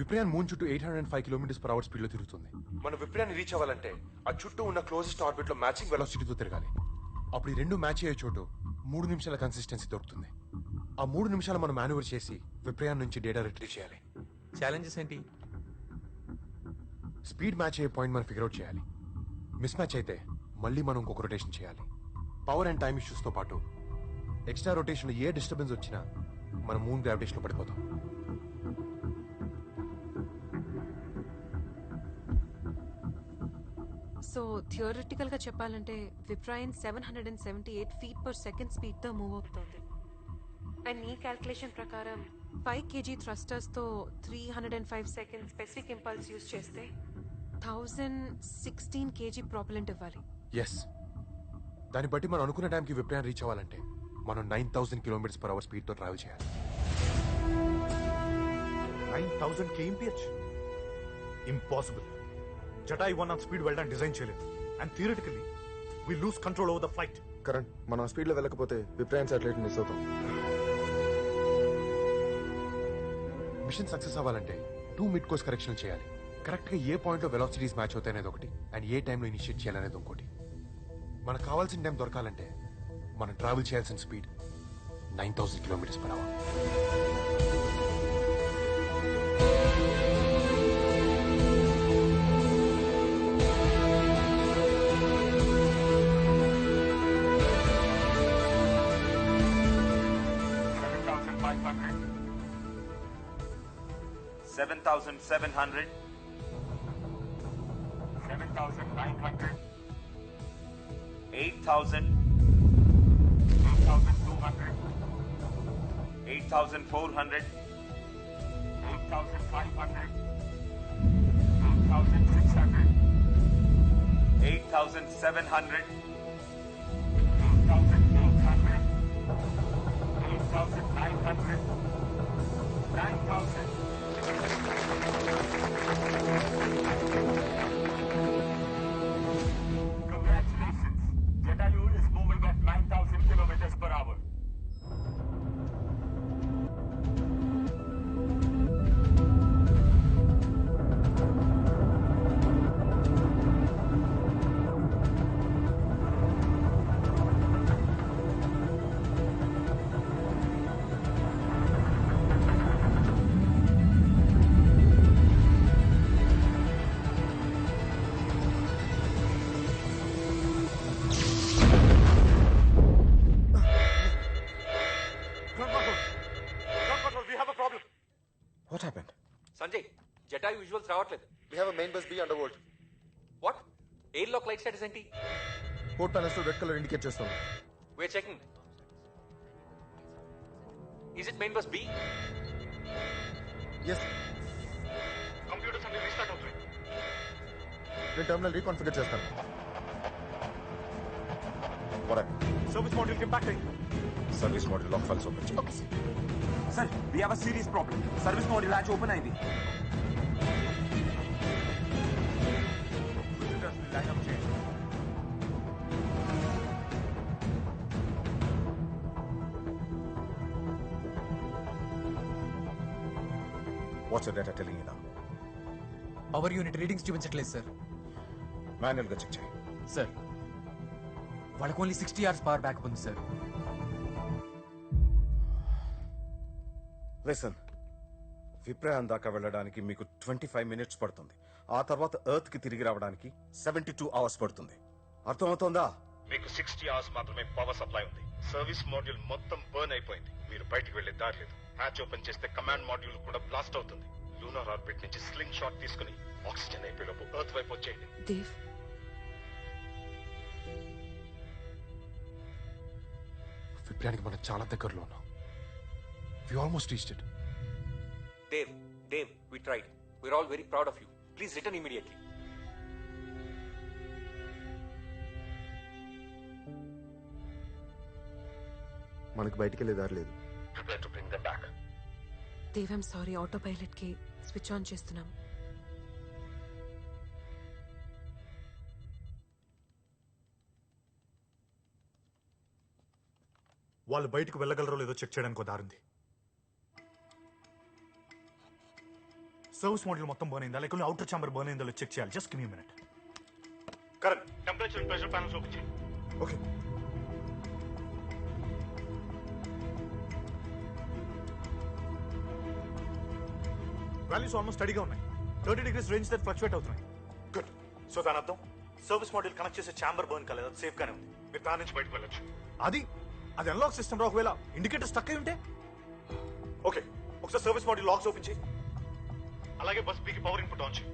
విప్రయాన్ moon చుట్టూ 805 km/h speed లో తిరుగుతుంది. మనం విప్రయాన్ని రీచ్ అవ్వాలంటే ఆ చుట్టూ ఉన్న క్లోజెస్ట్ ఆర్బిట్ లో మ్యాచింగ్ వెలాసిటీతో తిరగాలి. అప్పుడు ఈ రెండు మ్యాచ్ అయ్యే చోటు 3 నిమిషాల కన్సిస్టెన్సీ దొరుకుతుంది. ఆ 3 నిమిషాలు మనం మాన్యువర్ చేసి విప్రయాన్ నుంచి డేటా రిట్రీవ్ చేయాలి. ఛాలెంజెస్ ఏంటి? స్పీడ్ మ్యాచ్ అయ్యే పాయింట్ మనం ఫిగర్ అవుట్ చేయాలి. మిస్ మ్యాచ్ అయితే మళ్ళీ మనం ఇంకొక రొటేషన్ చేయాలి. పవర్ అండ్ టైమ్ ఇష్యూస్ తో పాటు ఎక్స్ట్రా రొటేషన్ లో ఏ డిస్టర్బెన్స్ వచ్చినా మనం మూన్ గ్రావిటేషన్ లో పడిపోతాం. సో థియరిటికల్ గా చెప్పాలంటే విప్రాయన్ 778 feet/second స్పీడ్ తో మూవ్ అవుతుంది. అండ్ నీ క్యాల్కులేషన్ ప్రకారం 5 kg థ్రస్టర్స్ తో 305 seconds స్పెసిఫిక్ ఇంపల్స్ యూస్ చేస్తే 1016 kg ప్రాపెలెంట్ ఇవ్వాలి. ఎస్, దాన్ని బట్టి మనం అనుకున్న టైంకి విప్రయాన్ రీచ్ అవ్వాలంటే మనం 9000 km/h స్పీడ్ తో ట్రావెల్ చేయాలి. 9000 kmph? Impossible. Jatayu 1 on speed వెళ్ళడానికి డిజైన్ చేయలేదు. And theoretically we lose control over the flight. Current మనం స్పీడ్ లో వెళ్ళకపోతే విప్రయాన్ సాటిలైట్ మిస్ అవుతాం. మిషన్ సక్సెస్ అవ్వాలంటే 2 మిడ్ కోర్స్ కరెక్షన్ చేయాలి. కరెక్ట్ గా ఏ పాయింట్ లో వెలాసిటీస్ మ్యాచ్ అవుతాయి అనేది ఒకటి, అండ్ ఏ టైంలో ఇనిషియేట్ చేయాలనేది ఇంకోటి. మనకు కావాల్సిన టైం దొరకాలంటే మనం ట్రావెల్ చేయాల్సిన speed 9000 km/h. $7,700. 7,900. 8,000. 8,200. 8,400. 8,500. 8,600. 8,700. 8,800. 8,900. 9,000. Congratulations. Jatayu is moving at 9,000 km/h. What happened? Sanjay, Jatayu visuals రావట్లేదు. We have a main bus B underworld. What? Air lock light status ఏంటి? Port panels to red color indicate చేస్తుంది. We're checking. Is it main bus B? Yes. Computers అన్ని restart అవుతాయి. నేను terminal reconfigure చేస్తాను. What happened? Service module కి back అయ్యి. Service model lock files open చేయి. Okay sir. Sir, we have a serious problem. Service module hatch open అయింది. Line up చేయండి. What's your data telling you now? Power unit readings చూపించట్లేదు sir. Manual గా check చేయి. Sir వాళ్ళకు only 60 hours power backup ఉంది sir. Listen, విప్రయాన్ దాకా వెళ్ళడానికి మీకు 25 minutes పడుతుంది. ఆ తర్వాత ఎర్త్ కి తిరిగి రావడానికి 72 hours పడుతుంది. అర్థమవుతోందా? మీకు 60 hours మాత్రమే పవర్ సప్లై ఉంది. సర్వీస్ మాడ్యూల్ మొత్తం బర్న్ అయిపోయింది. మీరు బయటికి వెళ్లే దారి లేదు. హ్యాచ్ ఓపెన్ చేస్తే కమాండ్ మాడ్యూల్ కూడా బ్లాస్ట్ అవుతుంది. లూనార్ ఆర్బిట్ నుంచి స్లింగ్ షాట్ తీసుకుని ఆక్సిజన్ అయిపోయేలోపు ఎర్త్ వైపు వచ్చేయండి. దేవ్, విప్రయానికి మనం చాలా దగ్గరలో ఉన్నాం. We almost reached it. Dave, we tried. We're all very proud of you. Please return immediately. మనకి బయటికి వెళ్ళే దారి లేదు. Prepare to bring them back. Dev, I'm sorry, autopilot కి స్విచ్ ఆన్ చేస్తున్నాం. వాళ్ళు బయటకు వెళ్ళగలరో లేదో చెక్ చేయడానికి దారుంది. సర్వీస్ మాడ్యూల్ మొత్తం బర్న్ అయిందా లేకపోతే అవుటర్ ఛాంబర్ బర్న్ అయిందో చెక్ చేయాలి. Just give me minute. Correct. Temperature and pressure panels open చేయి. ఓకే. వాల్యూస్ ఆల్మోస్ట్ స్టడీగా ఉన్నాయి. 30 degrees రేంజ్ దగ్గర ఫ్లక్చువేట్ అవుతున్నాయి. గుడ్. సో దాని అర్థం సర్వీస్ మాడ్యూల్ కనెక్ట్ చేసే ఛాంబర్ బర్న్ కాలేదు, అది సేఫ్ గానే ఉంది. మీరు దాని నుంచి బయటకు వెళ్ళొచ్చు. అది అన్లాక్ సిస్టమ్ రా. ఒకవేళ ఇండికేటర్ స్టక్ అయి ఉంటే ఓకే, ఒకసారి సర్వీస్ మాడ్యూల్ లాక్స్ ఓపెన్ చేయి. అలాగే బస్ పీకి పవర్ ఇన్పుట్ ఆన్ చేయి.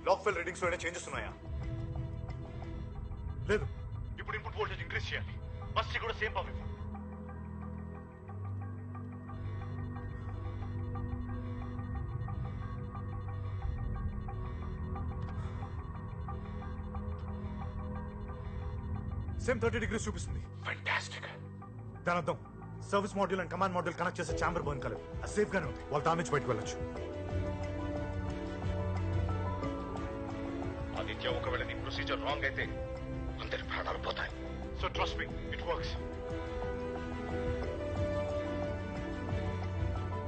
లాక్ ఫెల్ రీడింగ్స్ లో ఏమైనా చేంజెస్ ఉన్నాయా? లేదు. ఇప్పుడు ఇన్పుట్ వోల్టేజ్ ఇంక్రీజ్ చేయాలి. బస్ కూడా సేమ్ పవర్ ఇవ్వు. సేమ్ 30 degrees చూపిస్తుంది. ఫ్యాంటాస్టిక్. దాని అర్థం service module and command module connect చేసే ఛాంబర్ బర్న్ కాలేదు, అది సేఫ్ గానే ఉంది. వాళ్ళు దాని నుంచి బయటకు వెళ్ళొచ్చు. ఆదిత్య, ఒకవేళ నీ ప్రొసీజర్ రాంగ్ అయితే అందరి ప్రాణాలు పోతాయి. So trust me, it works.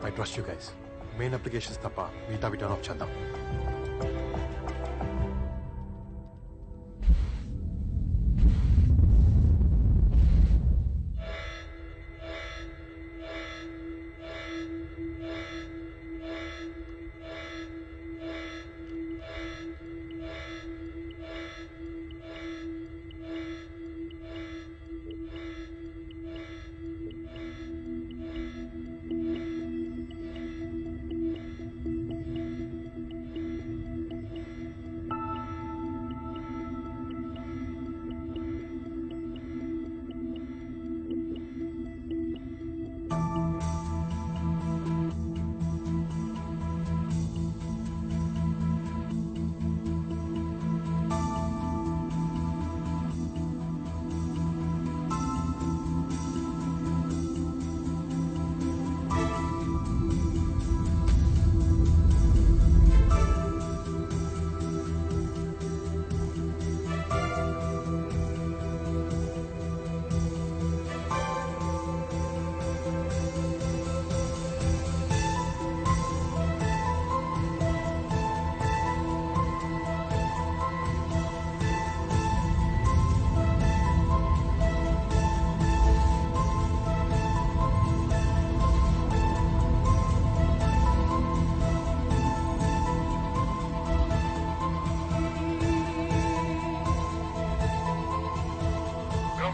I trust you guys. Main applications తప్ప మిగతావి టర్న్ ఆఫ్ చేద్దాం.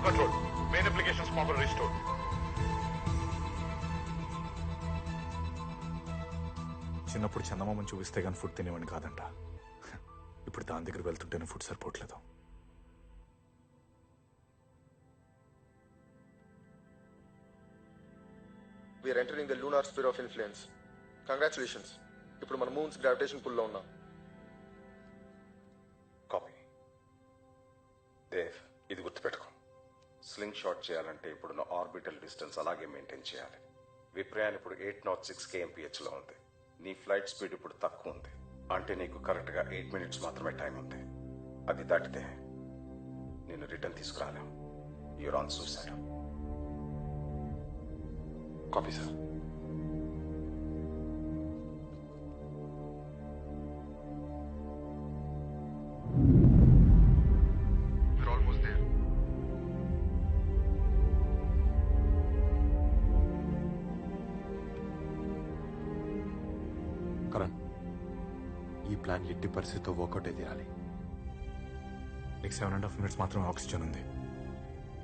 Control. Main applications power restored. చిన్నప్పుడు చందమామని చూపిస్తే కానీ ఫుడ్ తినేవాడిని కాదంట. ఇప్పుడు దాని దగ్గర వెళ్తుంటేనే ఫుడ్ సరిపోవట్లేదు. We are entering the lunar sphere of influence. Congratulations. ఇప్పుడు మన మూన్స్ గ్రావిటేషన్ పుల్ లో ఉన్నాం. కాపీ. దేవ్, ఇది గుర్తుపెట్టుకో. స్లింగ్ షాట్ చేయాలంటే ఇప్పుడున్న ఆర్బిటల్ డిస్టెన్స్ అలాగే మెయింటైన్ చేయాలి. విప్రయాన్ ఇప్పుడు 806 kmph లో ఉంది. నీ ఫ్లైట్ స్పీడ్ ఇప్పుడు తక్కువ ఉంది. అంటే నీకు కరెక్ట్గా 8 minutes మాత్రమే టైం ఉంది. అది దాటితే నేను రిటర్న్ తీసుకురాలేం. You're on suicide. Copy sir. We're almost there. Karan, ఈ ప్లాన్ ఎట్టి పరిస్థితితో వర్కౌట్ అయితే తీరాలి. నీకు 7.5 minutes మాత్రమే ఆక్సిజన్ ఉంది.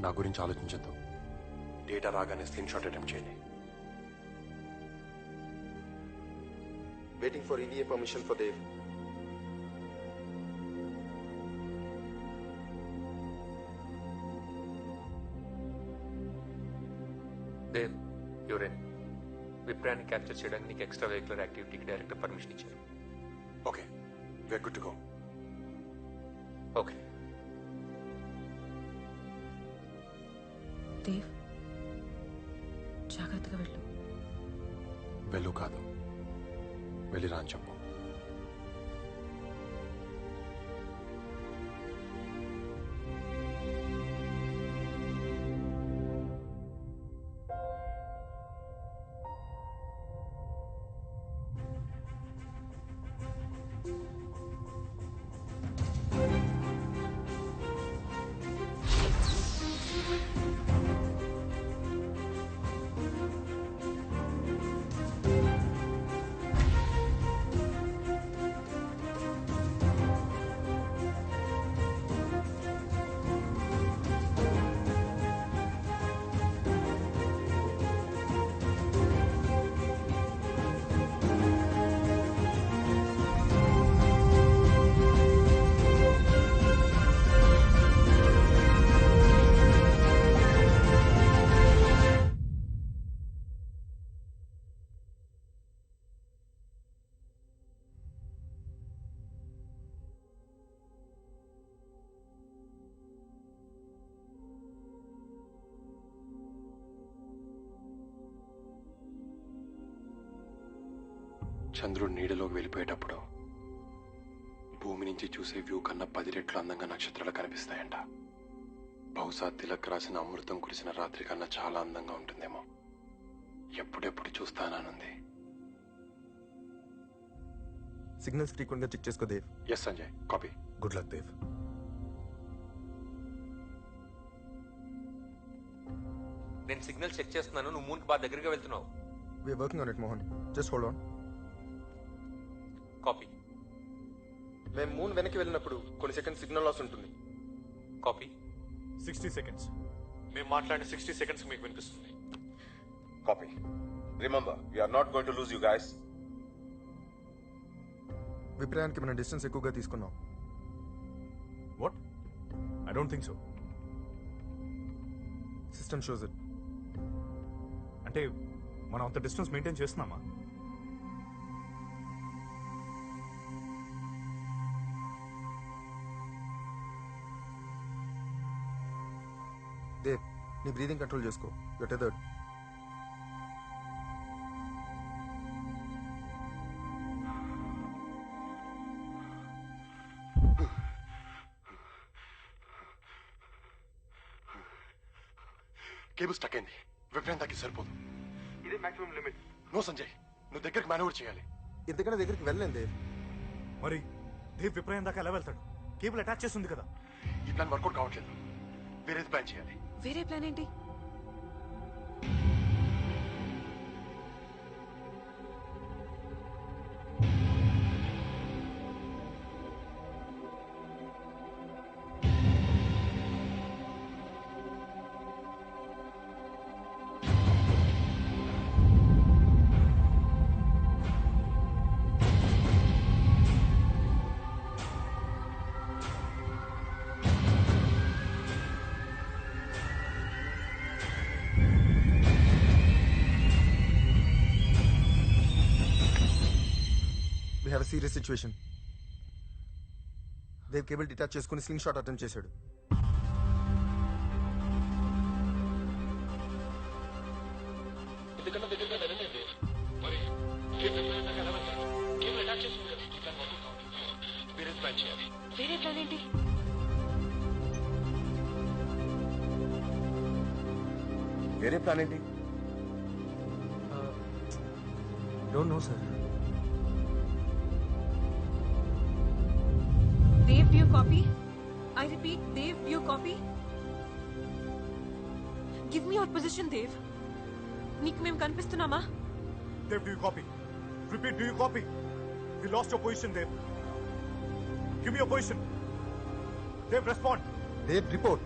నా గురించి ఆలోచించద్దు. డేటా రాగానే స్క్రీన్ షాట్ అటెంప్ట్ చేయండి. Waiting for EVA permission for Dev. Dev, you're in. విప్రాన్ని క్యాప్చర్ చేయడానికి నీకు ఎక్స్ట్రా వెహికులర్ యాక్టివిటీకి డైరెక్టర్ పర్మిషన్ ఇచ్చారు. Okay, we're good to go. Okay. Dev, జాగ్రత్తగా వెళ్ళు. వెళ్ళు కాదు, వెళ్ళిరా అని చెప్పు. చంద్రుడు నీడలోకి వెళ్ళిపోయేటప్పుడు భూమి నుంచి చూసే వ్యూ కన్నా 10 రెట్లు అందంగా నక్షత్రాలు కనిపిస్తాయంట. బహుశా తిలక్ రాసిన అమృతం కురిసిన రాత్రి కన్నా చాలా అందంగా ఉంటుందేమో. ఎప్పుడెప్పుడు చూస్తాననుంది. సిగ్నల్స్ ఫ్రీక్వెంట్ గా చెక్ చేసుకో Dev. Yes Sanjay, copy. Good luck Dev. నేను సిగ్నల్ చెక్ చేస్తున్నాను, నువ్వు మూన్కి బాగా దగ్గరగా వెళ్తున్నావు. We're working on it Mohan, just hold on. Copy. మేము మూన్ వెనక్కి వెళ్ళినప్పుడు కొన్ని సెకండ్ సిగ్నల్ లాస్ ఉంటుంది. కాపీ. 60 seconds. మేము మాట్లాడిన 60 seconds మీకు వినిపిస్తుంది. Copy. Remember, we're not going to lose you guys. విప్రయానికి మనం డిస్టెన్స్ ఎక్కువగా తీసుకున్నాం. What? I don't think so. System shows it. అంటే మనం అంత డిస్టెన్స్ మెయింటైన్ చేస్తున్నామా? దేవ్, నీ బ్రీదింగ్ కంట్రోల్ చేసుకో. Your tethered. కేబుల్ స్టక్ అయింది. విప్రాంతాకి సరిపోదు. ఇదే మాక్సిమం లిమిట్. నో సంజయ్, నువ్వు దగ్గరికి మేనేవర్ చేయాలి. ఇంతకన్నా దగ్గరికి వెళ్ళలేం దేవ్. మరి దేవ్ విప్రయం దాకా ఎలా వెళ్తాడు? కేబుల్ అటాచ్ చేస్తుంది కదా. ఈ ప్లాన్ వర్కౌట్ కావట్లేదు. వేరేది ప్లాన్ చేయాలి. వేరే ప్లాన్ ఏంటి? We have a serious situation. Dev cable detach చేసుకుని స్లింగ్ షాట్ అటెంప్ట్ చేశాడు. ఇంతకన్నా దగ్గరగా వెళ్ళలేదు. మరి విప్రయం దాకా ఎలా వెళ్తాడు? కేబుల్ అటాచ్ చేస్తుంది కదా. ఈ ప్లాన్ వర్కౌట్ కావట్లేదు. వేరే ప్లాన్ చేయాలి. వేరే ప్లాన్ ఏంటి? వేరే ప్లాన్ ఏంటి? Don't know sir. Dave, do you copy? I repeat, Dave, do you copy? Give me your position, Dave. నీకు మేము కనిపిస్తున్నామా? Dev, do you copy? Repeat, do you copy? We lost your position, Dev. Give me your position. Dev, respond. Dev report.